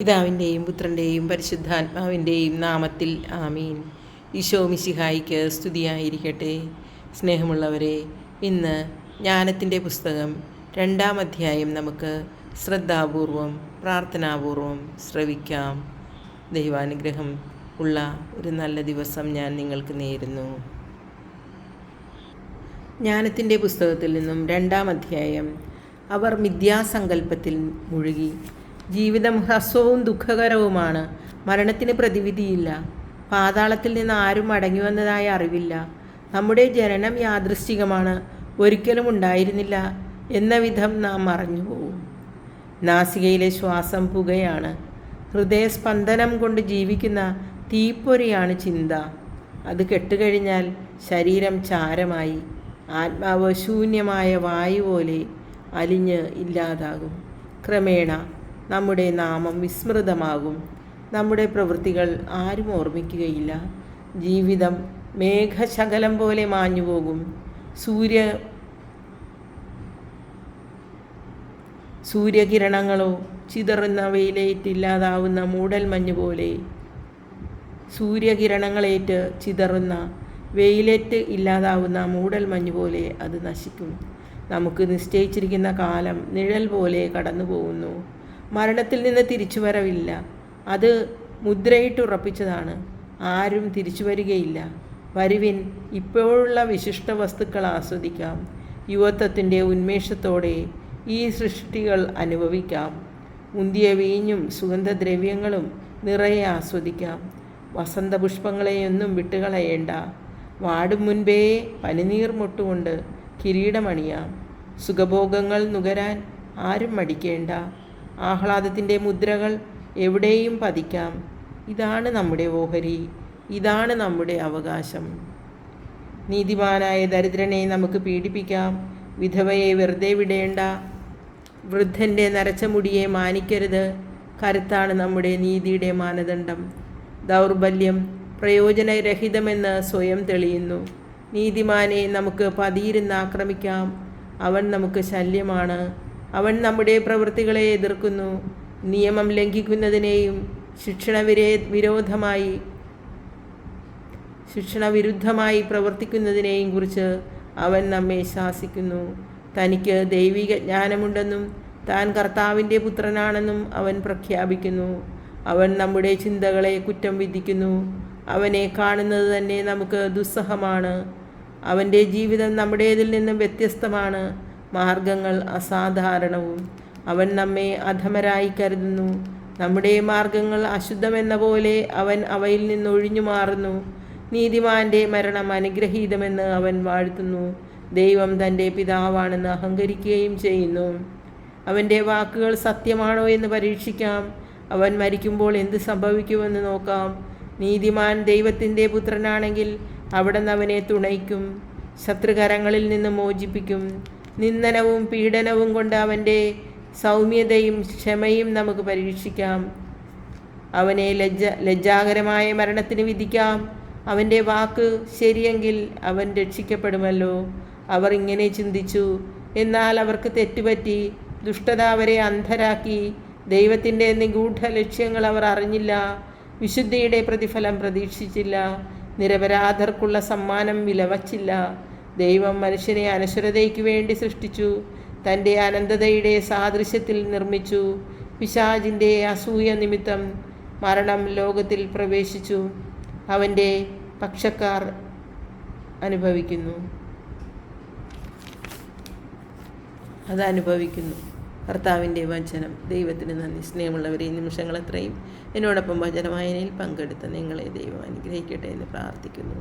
പിതാവിൻ്റെയും പുത്രൻ്റെയും പരിശുദ്ധാത്മാവിൻ്റെയും നാമത്തിൽ ആമീൻ. ഈശോ മിശിഹായിക്ക് സ്തുതിയായിരിക്കട്ടെ. സ്നേഹമുള്ളവരെ, ഇന്ന് ജ്ഞാനത്തിൻ്റെ പുസ്തകം 2-ാം അധ്യായം നമുക്ക് ശ്രദ്ധാപൂർവം പ്രാർത്ഥനാപൂർവം ശ്രവിക്കാം. ദൈവാനുഗ്രഹം ഉള്ള ഒരു നല്ല ദിവസം ഞാൻ നിങ്ങൾക്ക് നേരുന്നു. ജ്ഞാനത്തിൻ്റെ പുസ്തകത്തിൽ നിന്നും 2-ാം അധ്യായം. അവർ മിഥ്യാസങ്കല്പത്തിൽ മുഴുകി. ജീവിതം ഹ്രസ്വവും ദുഃഖകരവുമാണ്. മരണത്തിന് പ്രതിവിധിയില്ല. പാതാളത്തിൽ നിന്ന് ആരും മടങ്ങി വന്നതായി അറിവില്ല. നമ്മുടെ ജനനം യാദൃശ്ചികമാണ്, ഒരിക്കലും ഉണ്ടായിരുന്നില്ല എന്ന വിധം നാം മറഞ്ഞുപോകും. നാസികയിലെ ശ്വാസം പുകയാണ്. ഹൃദയസ്പന്ദനം കൊണ്ട് ജീവിക്കുന്ന തീപ്പൊരിയാണ് ചിന്ത. അത് കെട്ടുകഴിഞ്ഞാൽ ശരീരം ചാരമായി, ആത്മാവ് ശൂന്യമായ വായു പോലെ അലിഞ്ഞ് ഇല്ലാതാകും. ക്രമേണ നമ്മുടെ നാമം വിസ്മൃതമാകും. നമ്മുടെ പ്രവൃത്തികൾ ആരും ഓർമ്മിക്കുകയില്ല. ജീവിതം മേഘശകലം പോലെ മാഞ്ഞുപോകും. സൂര്യകിരണങ്ങളോ ചിതറുന്ന വെയിലേറ്റില്ലാതാവുന്ന മൂടൽമഞ്ഞ് പോലെ. സൂര്യകിരണങ്ങളേറ്റ് ചിതറുന്ന വെയിലേറ്റ് ഇല്ലാതാവുന്ന മൂടൽമഞ്ഞ് പോലെ അത് നശിക്കും. നമുക്ക് നിശ്ചയിച്ചിരിക്കുന്ന കാലം നിഴൽ പോലെ കടന്നു പോകുന്നു. മരണത്തിൽ നിന്ന് തിരിച്ചുവരവില്ല. അത് മുദ്രയിട്ടുറപ്പിച്ചതാണ്. ആരും തിരിച്ചു വരികയില്ല. വരുവിൻ, ഇപ്പോഴുള്ള വിശിഷ്ട വസ്തുക്കൾ ആസ്വദിക്കാം. യുവത്വത്തിൻ്റെ ഉന്മേഷത്തോടെ ഈ സൃഷ്ടികൾ അനുഭവിക്കാം. മുന്തിയ വീഞ്ഞും സുഗന്ധദ്രവ്യങ്ങളും നിറയെ ആസ്വദിക്കാം. വസന്തപുഷ്പങ്ങളെയൊന്നും വിട്ടുകളയേണ്ട. വാടും മുൻപേ പനിനീർ മുട്ടുകൊണ്ട് കിരീടമണിയാം. സുഖഭോഗങ്ങൾ നുകരാൻ ആരും മടിക്കേണ്ട. ആഹ്ലാദത്തിൻ്റെ മുദ്രകൾ എവിടെയും പതിക്കാം. ഇതാണ് നമ്മുടെ ഓഹരി, ഇതാണ് നമ്മുടെ അവകാശം. നീതിമാനായ ദരിദ്രനെ നമുക്ക് പീഡിപ്പിക്കാം. വിധവയെ വെറുതെ വിടേണ്ട. വൃദ്ധൻ്റെ നരച്ച മുടിയെ മാനിക്കരുത്. കരുത്താണ് നമ്മുടെ നീതിയുടെ മാനദണ്ഡം. ദൗർബല്യം പ്രയോജനരഹിതമെന്ന് സ്വയം തെളിയുന്നു. നീതിമാനെ നമുക്ക് പതിയിരുന്ന് ആക്രമിക്കാം. അവൻ നമുക്ക് ശല്യമാണ്. അവൻ നമ്മുടെ പ്രവൃത്തികളെ എതിർക്കുന്നു. നിയമം ലംഘിക്കുന്നതിനെയും ശിക്ഷണവിരുദ്ധമായി പ്രവർത്തിക്കുന്നതിനെയും കുറിച്ച് അവൻ നമ്മെ ശാസിക്കുന്നു. തനിക്ക് ദൈവിക ജ്ഞാനമുണ്ടെന്നും താൻ കർത്താവിൻ്റെ പുത്രനാണെന്നും അവൻ പ്രഖ്യാപിക്കുന്നു. അവൻ നമ്മുടെ ചിന്തകളെ കുറ്റം വിധിക്കുന്നു. അവനെ കാണുന്നത് തന്നെ നമുക്ക് ദുസ്സഹമാണ്. അവൻ്റെ ജീവിതം നമ്മുടേതിൽ നിന്നും വ്യത്യസ്തമാണ്. മാർഗങ്ങൾ അസാധാരണവും. അവൻ നമ്മെ അധമരായി കരുതുന്നു. നമ്മുടെ മാർഗങ്ങൾ അശുദ്ധമെന്ന പോലെ അവൻ അവയിൽ നിന്ന് ഒഴിഞ്ഞു മാറുന്നു. നീതിമാന്റെ മരണം അനുഗ്രഹീതമെന്ന് അവൻ വാഴ്ത്തുന്നു. ദൈവം തൻ്റെ പിതാവാണെന്ന് അഹങ്കരിക്കുകയും ചെയ്യുന്നു. അവൻ്റെ വാക്കുകൾ സത്യമാണോ എന്ന് പരീക്ഷിക്കാം. അവൻ മരിക്കുമ്പോൾ എന്ത് സംഭവിക്കുമെന്ന് നോക്കാം. നീതിമാൻ ദൈവത്തിൻ്റെ പുത്രനാണെങ്കിൽ അവിടുന്ന് അവനെ തുണയ്ക്കും, ശത്രുകരങ്ങളിൽ നിന്ന് മോചിപ്പിക്കും. നിന്ദനവും പീഡനവും കൊണ്ട് അവൻ്റെ സൗമ്യതയും ക്ഷമയും നമുക്ക് പരീക്ഷിക്കാം. അവനെ ലജ്ജാകരമായ മരണത്തിന് വിധിക്കാം. അവൻ്റെ വാക്ക് ശരിയെങ്കിൽ അവൻ രക്ഷിക്കപ്പെടുമല്ലോ. അവർ ഇങ്ങനെ ചിന്തിച്ചു, എന്നാൽ അവർക്ക് തെറ്റുപറ്റി. ദുഷ്ടത അവരെ അന്ധരാക്കി. ദൈവത്തിൻ്റെ നിഗൂഢ ലക്ഷ്യങ്ങൾ അവർ അറിഞ്ഞില്ല. വിശുദ്ധിയുടെ പ്രതിഫലം പ്രതീക്ഷിച്ചില്ല. നിരപരാധർക്കുള്ള സമ്മാനം വിലവച്ചില്ല. ദൈവം മനുഷ്യനെ അനശ്വരതയ്ക്ക് വേണ്ടി സൃഷ്ടിച്ചു. തൻ്റെ അനന്തതയുടെ സാദൃശ്യത്തിൽ നിർമ്മിച്ചു. പിശാചിൻ്റെ അസൂയ നിമിത്തം മരണം ലോകത്തിൽ പ്രവേശിച്ചു. അവൻ്റെ പക്ഷക്കാർ അനുഭവിക്കുന്നു. കർത്താവിൻ്റെ വചനം. ദൈവത്തിന് നന്ദി. സ്നേഹമുള്ളവരെ, ഈ നിമിഷങ്ങളത്രയും എന്നോടൊപ്പം വചനവായനയിൽ പങ്കെടുത്ത നിങ്ങളെ ദൈവം അനുഗ്രഹിക്കട്ടെ എന്ന് പ്രാർത്ഥിക്കുന്നു.